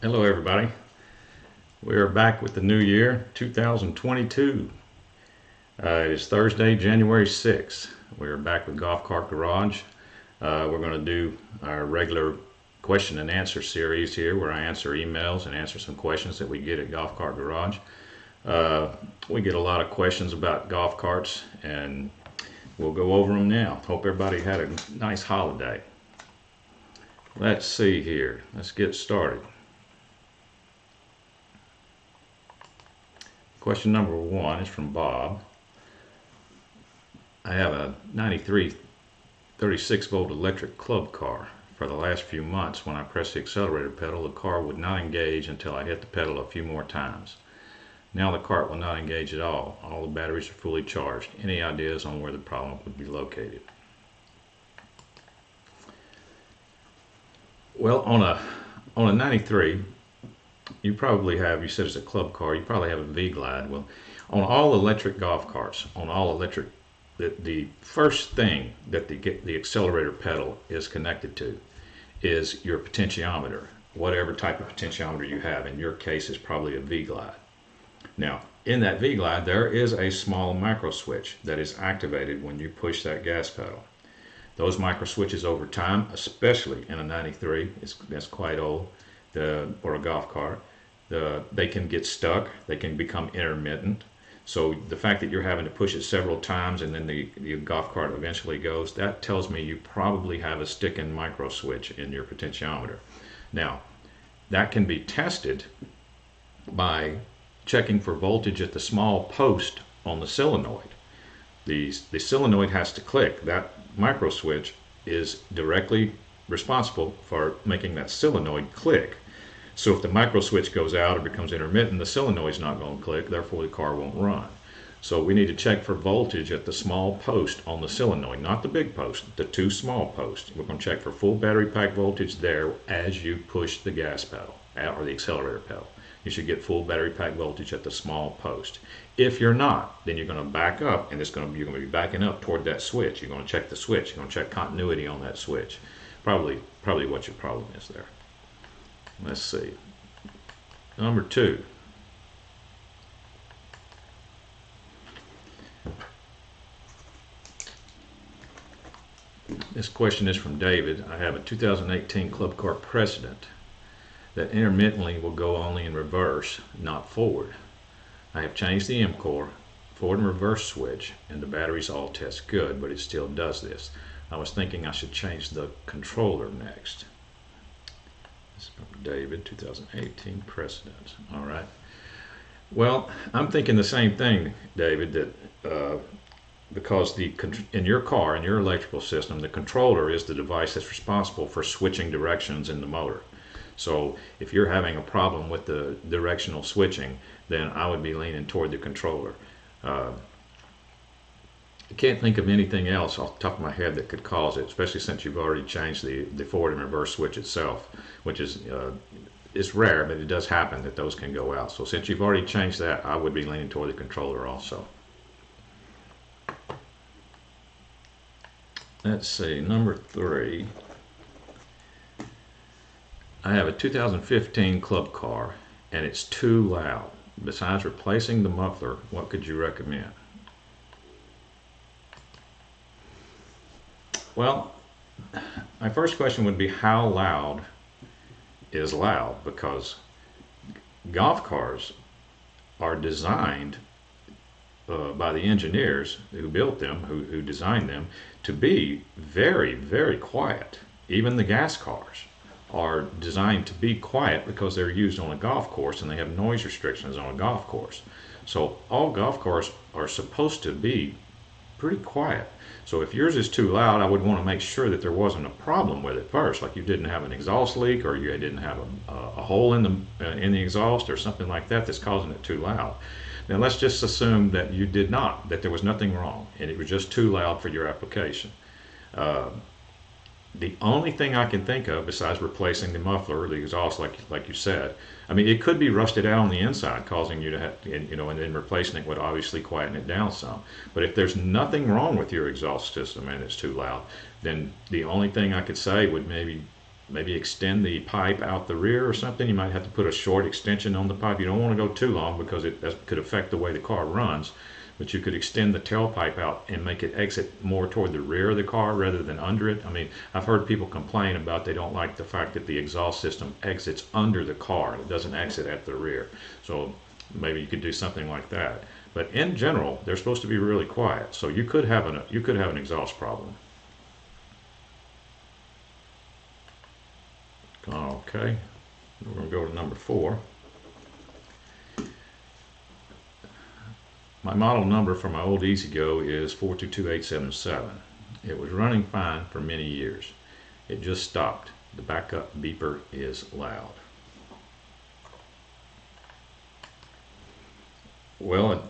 Hello everybody. We are back with the new year 2022. It is Thursday, January 6th. We are back with Golf Cart Garage. We're going to do our regular question and answer series here where I answer emails and answer some questions that we get at Golf Cart Garage. We get a lot of questions about golf carts and we'll go over them now. Hope everybody had a nice holiday. Let's see here. Let's get started. Question number 1 is from Bob. I have a 93 36-volt electric club car. For the last few months, when I pressed the accelerator pedal, the car would not engage until I hit the pedal a few more times. Now the cart will not engage at all. All the batteries are fully charged. Any ideas on where the problem would be located? Well, on a 93, you probably have, you said it's a club car, you probably have a 𝗵𝗵𝗵𝗃. Well, on all electric golf carts, on all electric, the first thing that the accelerator pedal is connected to is your potentiometer, whatever type of potentiometer you have. In your case, it's probably a 𝗵𝗵𝗵𝗃. Now, in that 𝗵𝗵𝗵𝗃, there is a small micro switch that is activated when you push that gas pedal. Those micro switches over time, especially in a 93, that's quite old, or a golf cart, they can get stuck, they can become intermittent. So the fact that you're having to push it several times and then the golf cart eventually goes, that tells me you probably have a stick-in micro switch in your potentiometer. Now, that can be tested by checking for voltage at the small post on the solenoid. The solenoid has to click. That micro switch is directly responsible for making that solenoid click. So if the micro switch goes out or becomes intermittent, the solenoid's not going to click, therefore the car won't run. So we need to check for voltage at the small post on the solenoid, not the big post, the two small posts. We're going to check for full battery pack voltage there as you push the gas pedal or the accelerator pedal. You should get full battery pack voltage at the small post. If you're not, then you're going to back up and you're going to be backing up toward that switch. You're going to check the switch. You're going to check continuity on that switch. Probably what your problem is there. Let's see. Number 2. This question is from David. I have a 2018 Club Car Precedent that intermittently will go only in reverse, not forward. I have changed the MCOR, forward and reverse switch, and the batteries all test good, but it still does this. I was thinking I should change the controller next. This is from David, 2018 Precedent. All right. Well, I'm thinking the same thing, David, that because in your car, in your electrical system, the controller is the device that's responsible for switching directions in the motor. So if you're having a problem with the directional switching, then I would be leaning toward the controller. I can't think of anything else off the top of my head that could cause it, especially since you've already changed the forward and reverse switch itself, which is it's rare, but it does happen that those can go out. So since you've already changed that, I would be leaning toward the controller also. Let's see, number 3. I have a 2015 club car and it's too loud. Besides replacing the muffler, what could you recommend? Well, my first question would be how loud is loud, because golf cars are designed by the engineers who built them, who designed them, to be very, very quiet. Even the gas cars are designed to be quiet because they're used on a golf course and they have noise restrictions on a golf course. So all golf cars are supposed to be pretty quiet. So if yours is too loud, I would want to make sure that there wasn't a problem with it first, like you didn't have an exhaust leak or you didn't have a hole in the exhaust or something like that that's causing it too loud. Now let's just assume that you did not, that there was nothing wrong and it was just too loud for your application. The only thing I can think of besides replacing the muffler or the exhaust, like you said, I mean, it could be rusted out on the inside, causing you to have, and then replacing it would obviously quieten it down some. But if there's nothing wrong with your exhaust system and it's too loud, then the only thing I could say would maybe maybe extend the pipe out the rear or something. You might have to put a short extension on the pipe. You don't want to go too long because that could affect the way the car runs. But you could extend the tailpipe out and make it exit more toward the rear of the car rather than under it. I mean, I've heard people complain about they don't like the fact that the exhaust system exits under the car. It doesn't exit at the rear. So maybe you could do something like that. But in general, they're supposed to be really quiet. So you could have an exhaust problem. Okay, we're going to go to number 4. My model number for my old EZGO is 422877. It was running fine for many years. It just stopped. The backup beeper is loud. Well,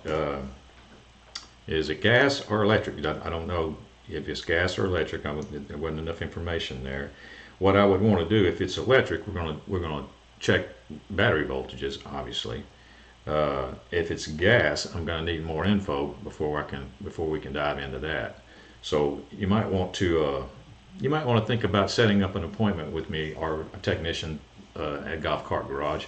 is it gas or electric? I don't know if it's gas or electric. There wasn't enough information there. What I would want to do, if it's electric, we're gonna check battery voltages, obviously. If it's gas, I'm going to need more info before we can dive into that. So you might want to think about setting up an appointment with me or a technician at Golf Cart Garage.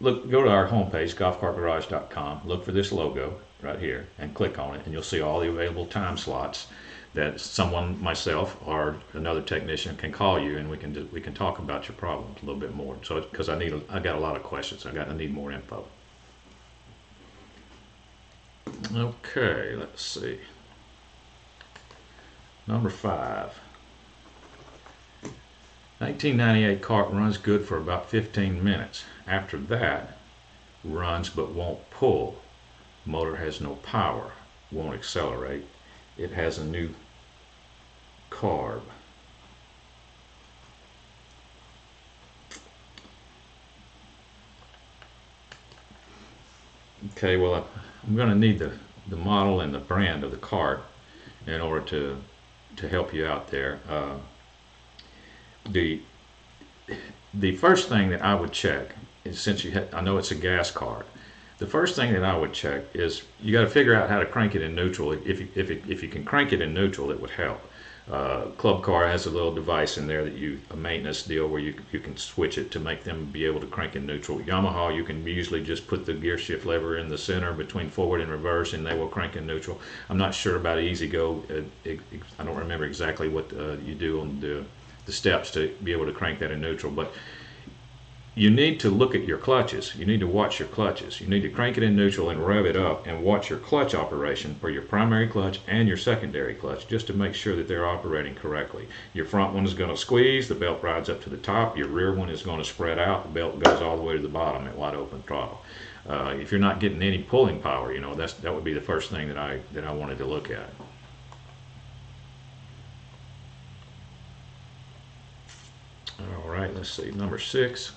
Go to our homepage, 𝗵𝗵𝗃𝗃garage.com. Look for this logo right here and click on it, and you'll see all the available time slots that someone, myself, or another technician can call you, and we can talk about your problems a little bit more. So because I got a lot of questions, I need more info. Okay, let's see. Number 5. 1998 cart runs good for about 15 minutes. After that, runs but won't pull. Motor has no power, won't accelerate. It has a new carb. Okay, well, I'm going to need the model and the brand of the cart in order to help you out there. The first thing that I would check is, since I know it's a gas cart, the first thing that I would check is you got to figure out how to crank it in neutral. If you can crank it in neutral, it would help. Club Car has a little device in there a maintenance deal where you can switch it to make them be able to crank in neutral. Yamaha, you can usually just put the gear shift lever in the center between forward and reverse, and they will crank in neutral. I'm not sure about EZGO. I don't remember exactly what you do on the steps to be able to crank that in neutral, but you need to look at your clutches. You need to watch your clutches. You need to crank it in neutral and rev it up and watch your clutch operation for your primary clutch and your secondary clutch, just to make sure that they're operating correctly. Your front one is going to squeeze, the belt rides up to the top. Your rear one is going to spread out, the belt goes all the way to the bottom at wide open throttle. If you're not getting any pulling power, that would be the first thing that I wanted to look at. All right, let's see, number 6.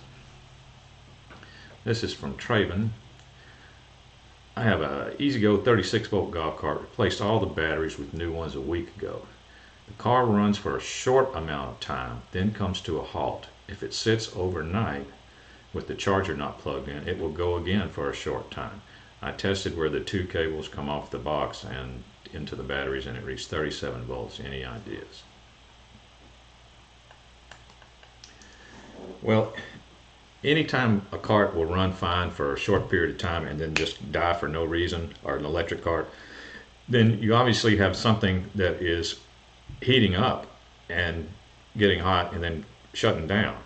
This is from 𝗵𝗿. I have a EZGO 36-volt golf cart. Replaced all the batteries with new ones a week ago. The car runs for a short amount of time, then comes to a halt. If it sits overnight with the charger not plugged in, it will go again for a short time. I tested where the 2 cables come off the box and into the batteries, and it reached 37 volts. Any ideas? Well, anytime a cart will run fine for a short period of time and then just die for no reason, or an electric cart, then you obviously have something that is heating up and getting hot and then shutting down.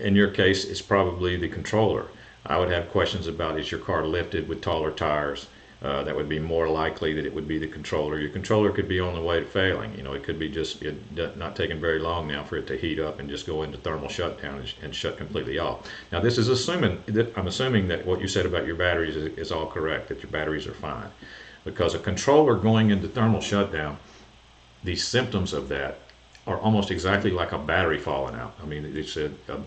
In your case, it's probably the controller. I would have questions about, is your car lifted with taller tires? That would be more likely that it would be the controller. Your controller could be on the way to failing. It could be just not taking very long now for it to heat up and just go into thermal shutdown and shut completely off. Now, this is I'm assuming that what you said about your batteries is all correct, that your batteries are fine. Because a controller going into thermal shutdown, the symptoms of that are almost exactly like a battery falling out. I mean,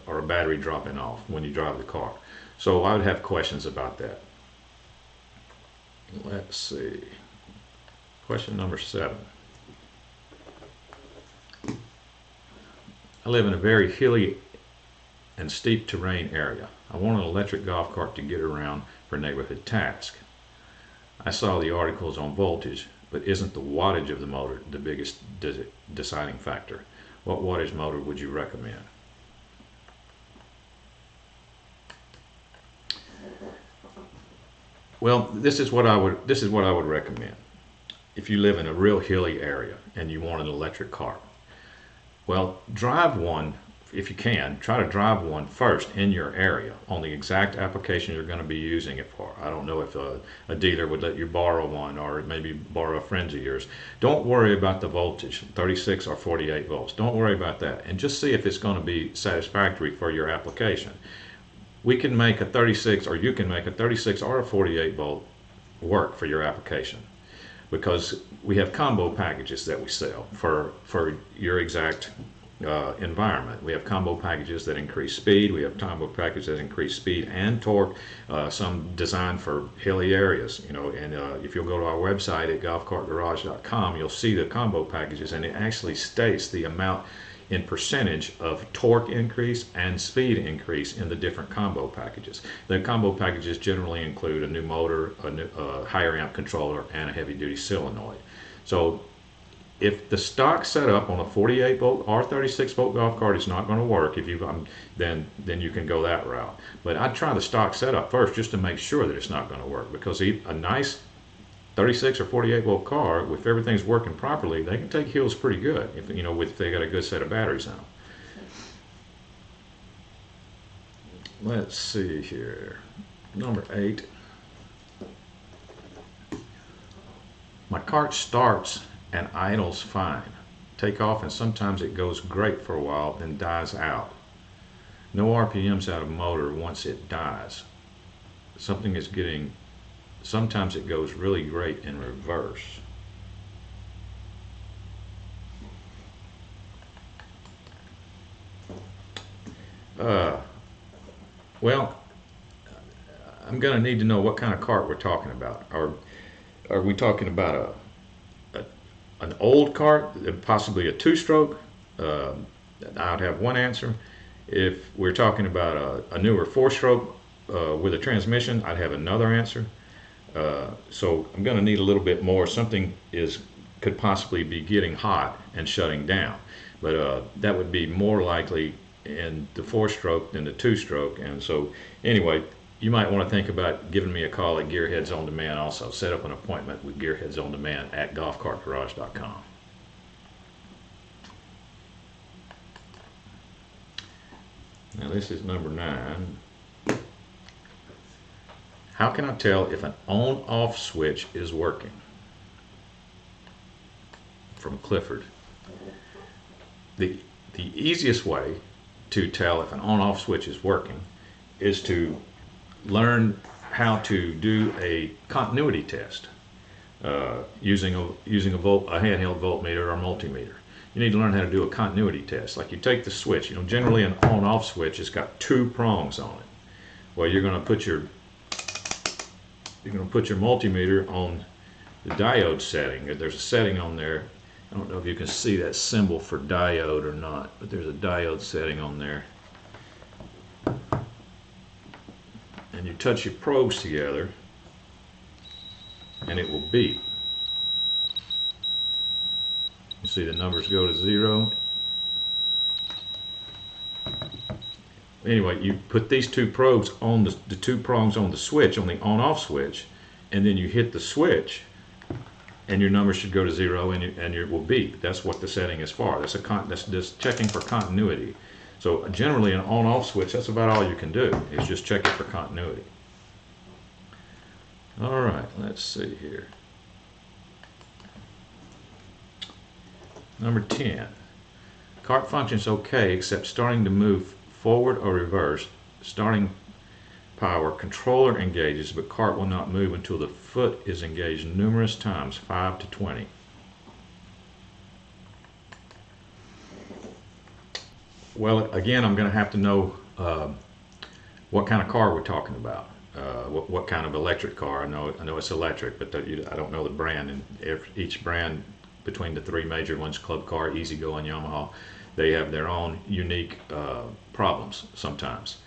or a battery dropping off when you drive the car. So I would have questions about that. Let's see. Question number 7. I live in a very hilly and steep terrain area. I want an electric golf cart to get around for neighborhood tasks. I saw the articles on voltage, but isn't the wattage of the motor the biggest deciding factor? What wattage motor would you recommend? Well, this is what I would recommend. If you live in a real hilly area and you want an electric cart, well, drive one if you can. Try to drive one first in your area on the exact application you're going to be using it for. I don't know if a dealer would let you borrow one, or maybe borrow a friend of yours. Don't worry about the voltage, 36 or 48 volts. Don't worry about that, and just see if it's going to be satisfactory for your application. We can make a 36, or you can make a 36 or a 48 volt work for your application, because we have combo packages that we sell for your exact environment. We have combo packages that increase speed. We have combo packages that increase speed and torque. Some designed for hilly areas, you know. And if you'll go to our website at 𝗵𝗵𝗃𝗃𝗃.com, you'll see the combo packages, and it actually states the amount in percentage of torque increase and speed increase in the different combo packages. The combo packages generally include a new motor, a higher amp controller, and a heavy-duty solenoid. So if the stock setup on a 48 volt or 36 volt golf cart is not going to work, if you then you can go that route. But I'd try the stock setup first just to make sure that it's not going to work, because a nice 36 or 48 volt car, if everything's working properly, they can take hills pretty good, if you know, if they got a good set of batteries in them. Let's see here, number 8. My cart starts and idles fine. Take off and sometimes it goes great for a while, then dies out. No RPMs out of motor once it dies. Sometimes it goes really great in reverse. Well, I'm going to need to know what kind of cart we're talking about. Are we talking about an old cart, possibly a 2-stroke? I'd have one answer. If we're talking about a newer 4-stroke with a transmission, I'd have another answer. So I'm going to need a little bit more. Something could possibly be getting hot and shutting down, but that would be more likely in the 4-stroke than the 2-stroke. And so anyway, you might want to think about giving me a call at Gearheads on Demand. Also, set up an appointment with Gearheads on Demand at 𝗵𝗵𝗃𝗃𝗃.com. Now this is number 9. How can I tell if an on-off switch is working? From Clifford. The easiest way to tell if an on-off switch is working is to learn how to do a continuity test using a handheld voltmeter or multimeter. You need to learn how to do a continuity test. Like you take the switch. You know, generally an on-off switch has got 2 prongs on it. Well, you're going to put your multimeter on the diode setting. There's a setting on there. I don't know if you can see that symbol for diode or not, but there's a diode setting on there. And you touch your probes together and it will beep. You see the numbers go to 0. Anyway, you put these 2 probes on the 2 prongs on the switch, on the on-off switch, and then you hit the switch, and your numbers should go to 0, and it will beep. That's what the setting is for. That's just checking for continuity. So generally, an on-off switch, that's about all you can do, is just check it for continuity. All right, let's see here. Number 10. Cart functions okay, except starting to move forward or reverse. Starting power, controller engages, but cart will not move until the foot is engaged numerous times, 5 to 20. Well, again, I'm going to have to know what kind of car we're talking about. What kind of electric car? I know it's electric, but I don't know the brand. And each brand, between the 3 major ones, Club Car, EZGO, and Yamaha, they have their own unique problems sometimes.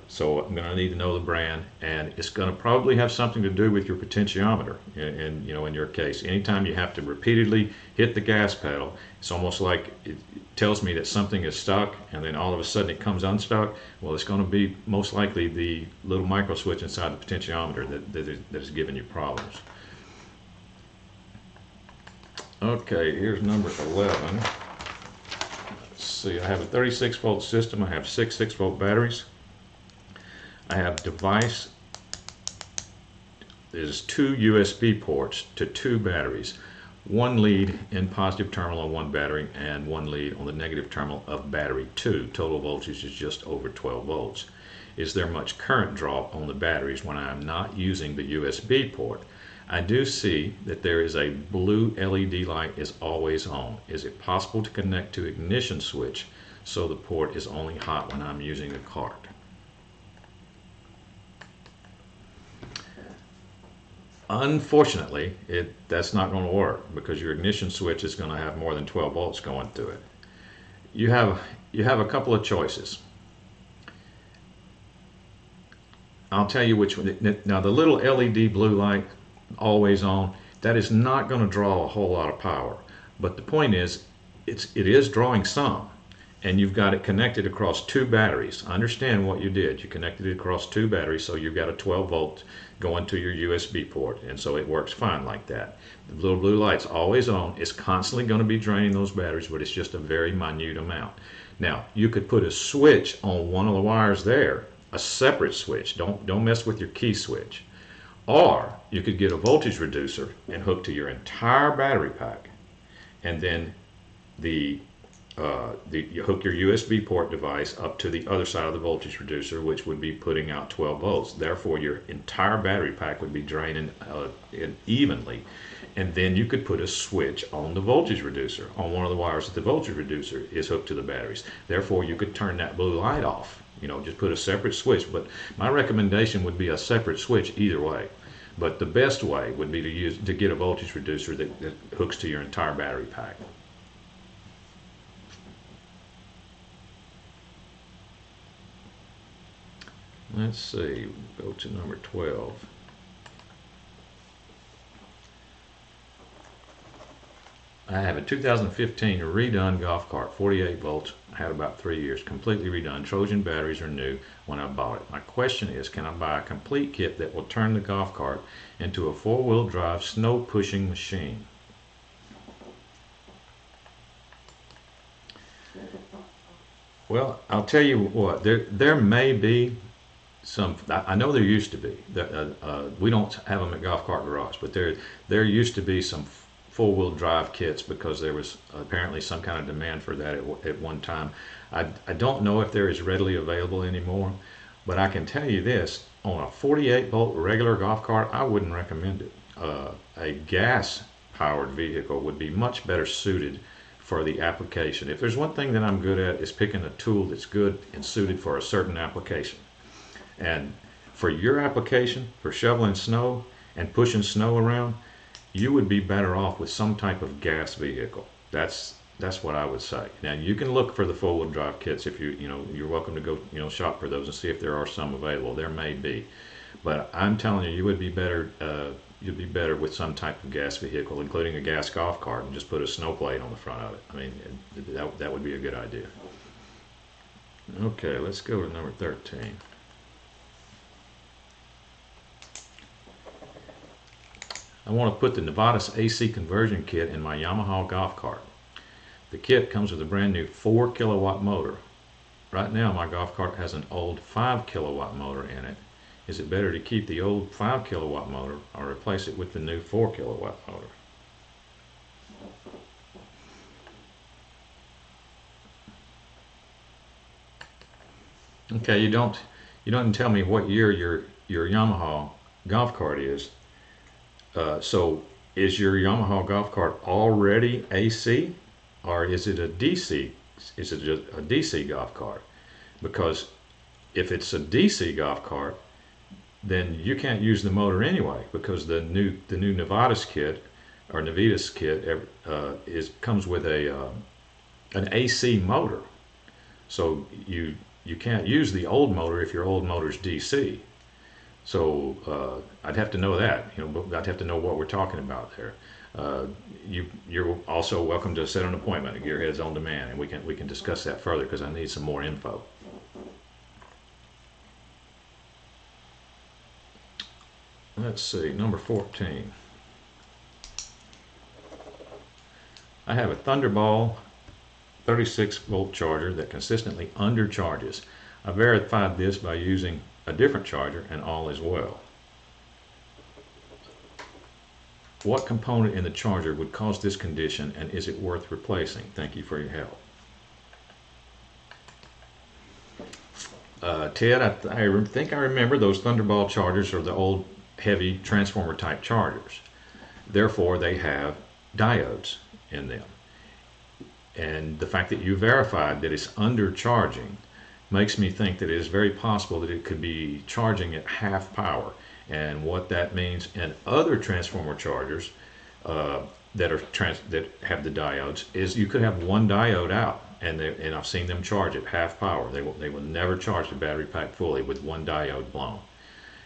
So I'm going to need to know the brand, and it's going to probably have something to do with your potentiometer. And in your case, anytime you have to repeatedly hit the gas pedal, it's almost like it tells me that something is stuck, and then all of a sudden it comes unstuck. Well, it's going to be most likely the little micro switch inside the potentiometer that is giving you problems. Okay, here's number 11. Let's see, I have a 36-volt system. I have 6 6-volt batteries. I have device is 2 USB ports to 2 batteries. 1 lead in positive terminal on one battery and 1 lead on the negative terminal of battery 2. Total voltage is just over 12 volts. Is there much current draw on the batteries when I am not using the USB port? I do see that there is a blue LED light is always on. Is it possible to connect to ignition switch so the port is only hot when I'm using the cart? Unfortunately, that's not going to work because your ignition switch is going to have more than 12 volts going through it. You have a couple of choices. I'll tell you which one. Now, the little LED blue light, always on, that is not going to draw a whole lot of power. But the point is, it is drawing some. And you've got it connected across 2 batteries. Understand what you did. You connected it across 2 batteries, so you've got a 12 volt going to your USB port, and so it works fine like that. The little blue light's always on. It's constantly going to be draining those batteries, but it's just a very minute amount. Now, you could put a switch on one of the wires there, a separate switch. Don't mess with your key switch. Or you could get a voltage reducer and hook to your entire battery pack, and then you hook your USB port device up to the other side of the voltage reducer, which would be putting out 12 volts. Therefore, your entire battery pack would be draining evenly. And then you could put a switch on the voltage reducer, on one of the wires that the voltage reducer is hooked to the batteries. Therefore, you could turn that blue light off. Just put a separate switch. But my recommendation would be a separate switch either way. But the best way would be to get a voltage reducer that hooks to your entire battery pack. Let's see, we'll go to number 12. I have a 2015 redone golf cart, 48 volts. I had about 3 years, completely redone. Trojan batteries are new when I bought it. My question is, can I buy a complete kit that will turn the golf cart into a 4-wheel drive snow pushing machine? Well, I'll tell you what, there may be some. I know there used to be. We don't have them at Golf Cart Garage, but there used to be some 4-wheel drive kits because there was apparently some kind of demand for that at one time. I don't know if they're as readily available anymore, but I can tell you this: on a 48 volt regular golf cart, I wouldn't recommend it. A gas powered vehicle would be much better suited for the application. If there's one thing that I'm good at, is picking a tool that's good and suited for a certain application. And for your application, for shoveling snow and pushing snow around, you would be better off with some type of gas vehicle. That's what I would say. Now, you can look for the 4-wheel drive kits if you're welcome to go shop for those and see if there are some available. There may be, but I'm telling you would be better. You'd be better with some type of gas vehicle, including a gas golf cart, and just put a snow plate on the front of it. I mean, that would be a good idea. Okay, let's go to number 13. I want to put the 𝗵𝗵𝗃 AC conversion kit in my Yamaha golf cart. The kit comes with a brand new 4 kilowatt motor. Right now my golf cart has an old 5 kilowatt motor in it. Is it better to keep the old 5 kilowatt motor or replace it with the new 4 kilowatt motor? Okay, you don't tell me what year your Yamaha golf cart is. So is your Yamaha golf cart already AC, or is it a DC? Is it just a DC golf cart? Because if it's a DC golf cart, then you can't use the motor anyway, because the new 𝗵𝗵𝗃 kit or 𝗵𝗵𝗃 kit comes with an AC motor. So you can't use the old motor if your old motor's DC. So I'd have to know that, I'd have to know what we're talking about there. You're also welcome to set an appointment at Gearheads on Demand, and we can discuss that further because I need some more info. Let's see, number 14. I have a Thunderball 36-volt charger that consistently undercharges. I verified this by using a different charger, and all is well. What component in the charger would cause this condition, and is it worth replacing? Thank you for your help. Ted, I think I remember those Thunderball chargers are the old heavy transformer type chargers. Therefore, they have diodes in them. And the fact that you verified that it's undercharging makes me think that it is very possible that it could be charging at half power. And what that means in other transformer chargers that have the diodes is you could have one diode out, and I've seen them charge at half power. They will never charge the battery pack fully with one diode blown,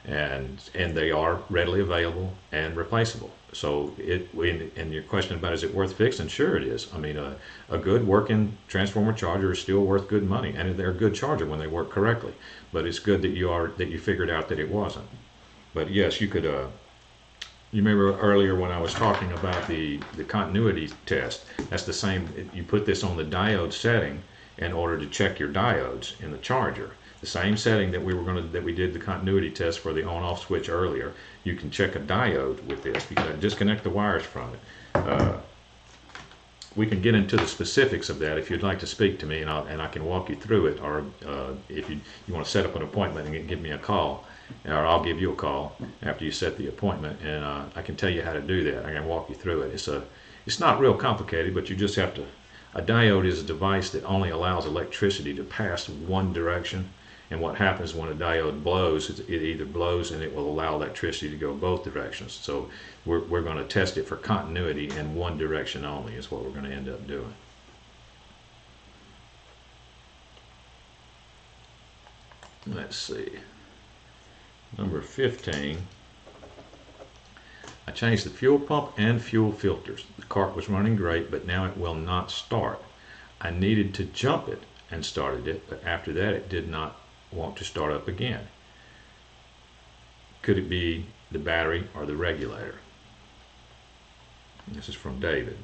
and they are readily available and replaceable. So and your question about is it worth fixing? Sure it is. I mean, a good working transformer charger is still worth good money, and they're a good charger when they work correctly. But it's good that you figured out that it wasn't. But yes, you could. You remember earlier when I was talking about the continuity test? That's the same. You put this on the diode setting in order to check your diodes in the charger. The same setting that we did the continuity test for the on-off switch earlier. You can check a diode with this. You can disconnect the wires from it. We can get into the specifics of that if you'd like to speak to me, and I can walk you through it. Or if you want to set up an appointment and give me a call, or I'll give you a call after you set the appointment, and I can tell you how to do that. I can walk you through it. It's not real complicated, but you just have to. A diode is a device that only allows electricity to pass one direction. And what happens when a diode blows, it either blows and it will allow electricity to go both directions. So we're going to test it for continuity in one direction only is what we're going to end up doing. Let's see. Number 15. I changed the fuel pump and fuel filters. The cart was running great, but now it will not start. I needed to jump it and started it, but after that it did not want to start up again. Could it be the battery or the regulator? This is from David.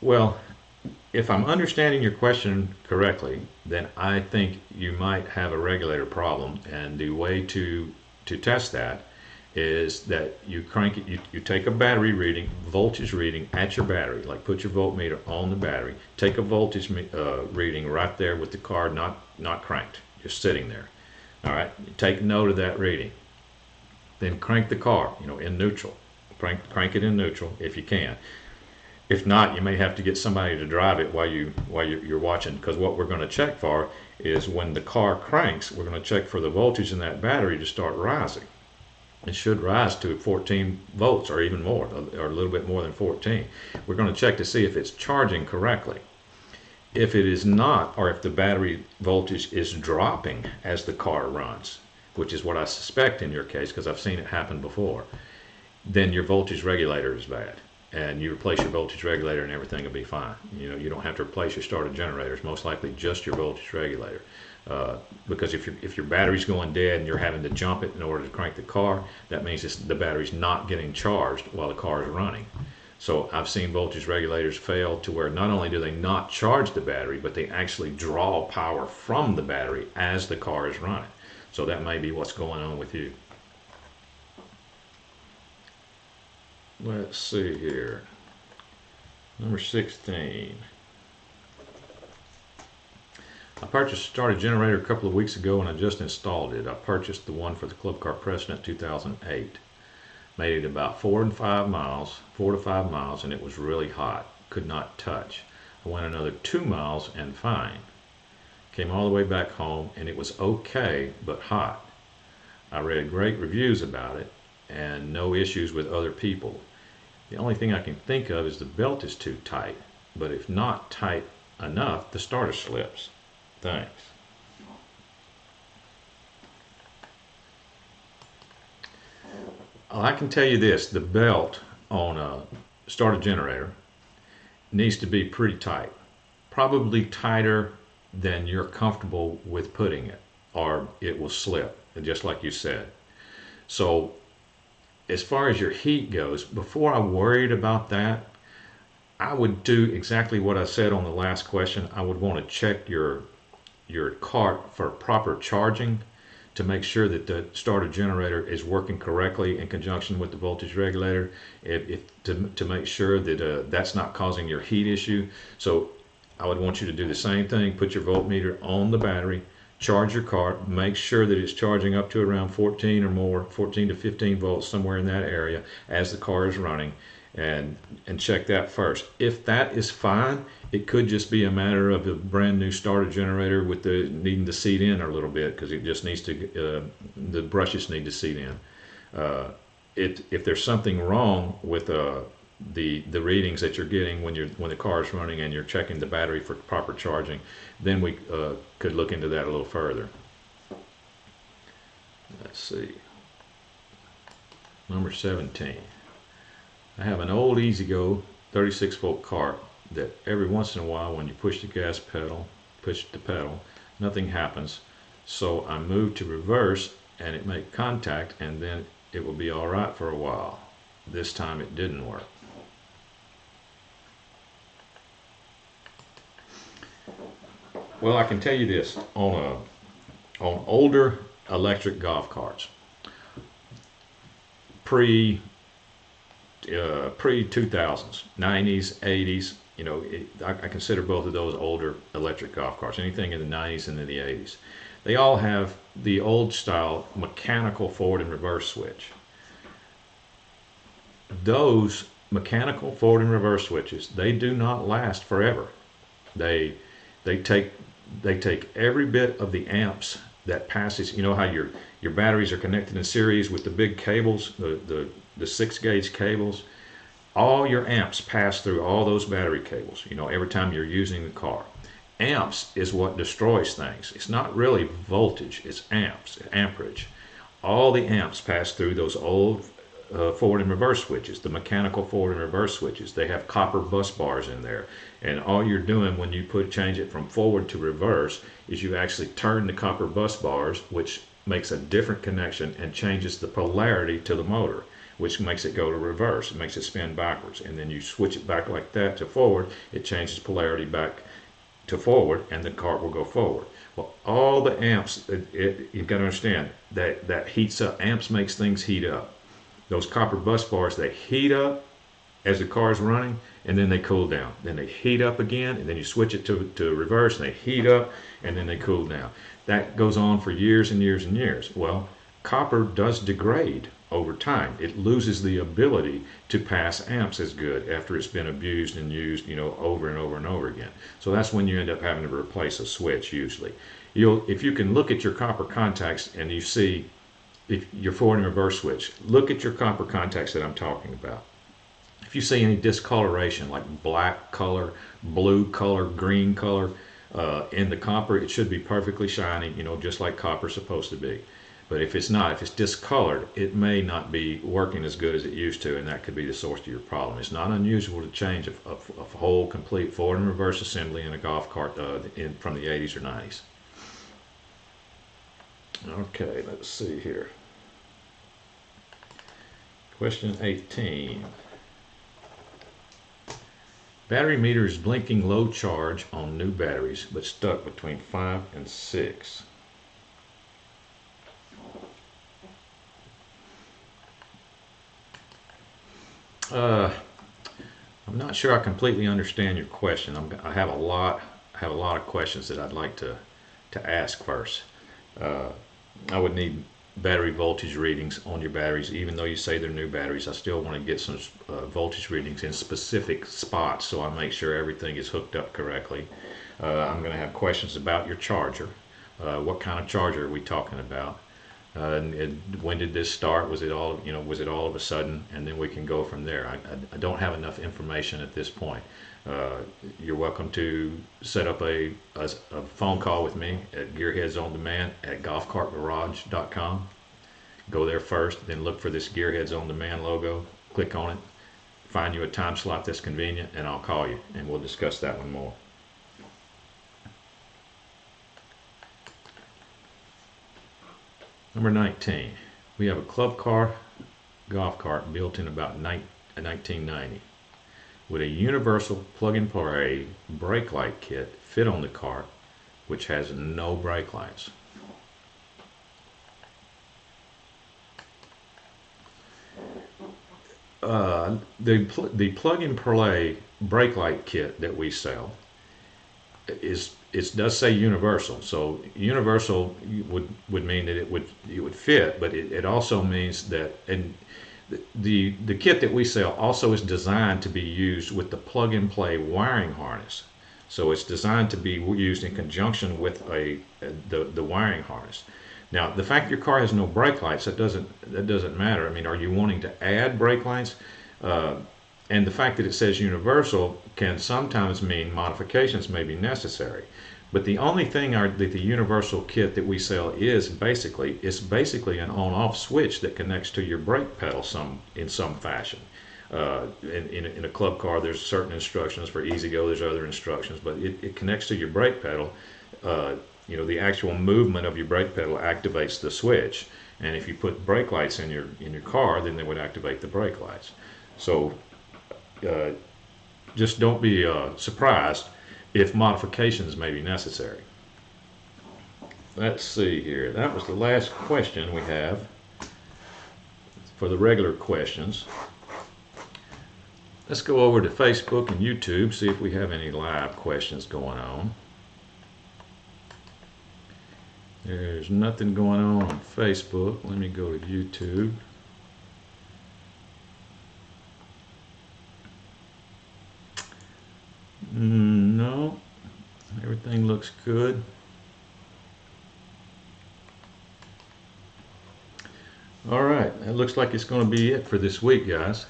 Well, if I'm understanding your question correctly, then I think you might have a regulator problem, and the way to test that is that you crank it, you take a battery reading, voltage reading at your battery, like put your voltmeter on the battery, take a voltage reading right there with the card not cranked, just sitting there. All right, take note of that reading. Then crank the car, in neutral. Crank it in neutral if you can. If not, you may have to get somebody to drive it while you're watching, because what we're going to check for is when the car cranks, we're going to check for the voltage in that battery to start rising. It should rise to 14 volts or even more, or a little bit more than 14. We're going to check to see if it's charging correctly. If it is not, or if the battery voltage is dropping as the car runs, which is what I suspect in your case because I've seen it happen before, then your voltage regulator is bad. And you replace your voltage regulator and everything will be fine. You don't have to replace your starter generators, most likely just your voltage regulator. Because if your battery's going dead and you're having to jump it in order to crank the car, that means the battery's not getting charged while the car is running. So I've seen voltage regulators fail to where not only do they not charge the battery, but they actually draw power from the battery as the car is running. So that may be what's going on with you. Let's see here. Number 16. I purchased a starter generator a couple of weeks ago and I just installed it. I purchased the one for the Club Car Precedent 2008. Made it about 4 to 5 miles, and it was really hot. Could not touch. I went another 2 miles and fine. Came all the way back home and it was okay, but hot. I read great reviews about it and no issues with other people. The only thing I can think of is the belt is too tight, but if not tight enough, the starter slips. Thanks. I can tell you this, the belt on a starter generator needs to be pretty tight. Probably tighter than you're comfortable with putting it, or it will slip, just like you said. So as far as your heat goes, before I worried about that, I would do exactly what I said on the last question. I would want to check your cart for proper charging to make sure that the starter generator is working correctly in conjunction with the voltage regulator, to make sure that that's not causing your heat issue. So I would want you to do the same thing. Put your voltmeter on the battery, charge your cart, make sure that it's charging up to around 14 or more, 14 to 15 volts, somewhere in that area as the car is running, and check that first. If that is fine, it could just be a matter of a brand new starter generator with the needing to seat in a little bit, because it just needs to, the brushes need to seat in. If there's something wrong with the readings that you're getting when the car is running and you're checking the battery for proper charging, then we could look into that a little further. Let's see. Number 17. I have an old EZGO 36 volt cart that every once in a while, when you push the gas pedal, push the pedal, nothing happens. So I moved to reverse and it made contact, and then it will be all right for a while. This time it didn't work. Well, I can tell you this, on older electric golf carts, pre-2000s, 90s, 80s, you know, I consider both of those older electric golf carts, anything in the 90s and in the 80s. They all have the old style mechanical forward and reverse switch. Those mechanical forward and reverse switches, they do not last forever. They take every bit of the amps that passes. You know how your batteries are connected in series with the big cables, the 6-gauge cables. All your amps pass through all those battery cables, you know, every time you're using the car. Amps is what destroys things. It's not really voltage, it's amps, amperage. All the amps pass through those old forward and reverse switches, the mechanical forward and reverse switches. They have copper bus bars in there, and all you're doing when you change it from forward to reverse is you actually turn the copper bus bars, which makes a different connection and changes the polarity to the motor, which makes it go to reverse. It makes it spin backwards, and then you switch it back like that to forward. It changes polarity back to forward, and the cart will go forward. Well, all the amps, you've got to understand that heats up. Amps makes things heat up. Those copper bus bars, they heat up as the car is running, and then they cool down. Then they heat up again, and then you switch it to reverse, and they heat up, and then they cool down. That goes on for years and years and years. Well, copper does degrade over time. It loses the ability to pass amps as good after it's been abused and used, you know, over and over and over again. So that's when you end up having to replace a switch usually. If you can look at your copper contacts and you see if your forward and reverse switch, look at your copper contacts that I'm talking about. If you see any discoloration, like black color, blue color, green color in the copper, it should be perfectly shiny, you know, just like copper's supposed to be. But if it's not, if it's discolored, it may not be working as good as it used to, and that could be the source of your problem. It's not unusual to change a whole complete forward and reverse assembly in a golf cart from the 80s or 90s. Okay, let's see here. Question 18. Battery meter is blinking low charge on new batteries, but stuck between 5 and 6. I'm not sure I completely understand your question. I have a lot of questions that I'd like to ask first. I would need battery voltage readings on your batteries. Even though you say they're new batteries, I still want to get some voltage readings in specific spots so I make sure everything is hooked up correctly. I'm going to have questions about your charger. What kind of charger are we talking about? when did this start? Was it all, was it all of a sudden? And then we can go from there. I don't have enough information at this point. You're welcome to set up a phone call with me at Gear Heads On Demand at golfcartgarage.com. Go there first, then look for this Gear Heads On Demand logo, click on it, find you a time slot that's convenient, and I'll call you and we'll discuss that one more. Number 19, we have a Club Car golf cart built in about 1990 with a universal plug-and-play brake light kit fit on the cart, which has no brake lights. The plug-and-play brake light kit that we sell it does say universal. So universal would mean that it would fit, but it also means that, and the kit that we sell also is designed to be used with the plug-and-play wiring harness. So it's designed to be used in conjunction with the wiring harness. Now, the fact your car has no brake lights, that doesn't matter. I mean, are you wanting to add brake lights? And the fact that it says universal can sometimes mean modifications may be necessary. But the only thing that the universal kit that we sell is basically an on-off switch that connects to your brake pedal in some fashion. In a club car, there's certain instructions. For EZGO, there's other instructions, but it connects to your brake pedal. The actual movement of your brake pedal activates the switch, and if you put brake lights in your car, then they would activate the brake lights. So just don't be surprised if modifications may be necessary. Let's see here. That was the last question we have for the regular questions. Let's go over to Facebook and YouTube, see if we have any live questions going on. There's nothing going on Facebook. Let me go to YouTube. No, everything looks good. All right, that looks like it's going to be it for this week, guys.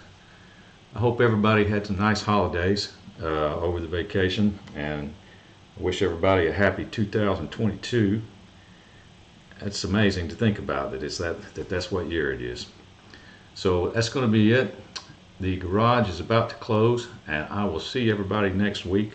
I hope everybody had some nice holidays over the vacation, and I wish everybody a happy 2022. That's amazing to think about, that's what year it is. So that's going to be it. The garage is about to close, and I will see everybody next week.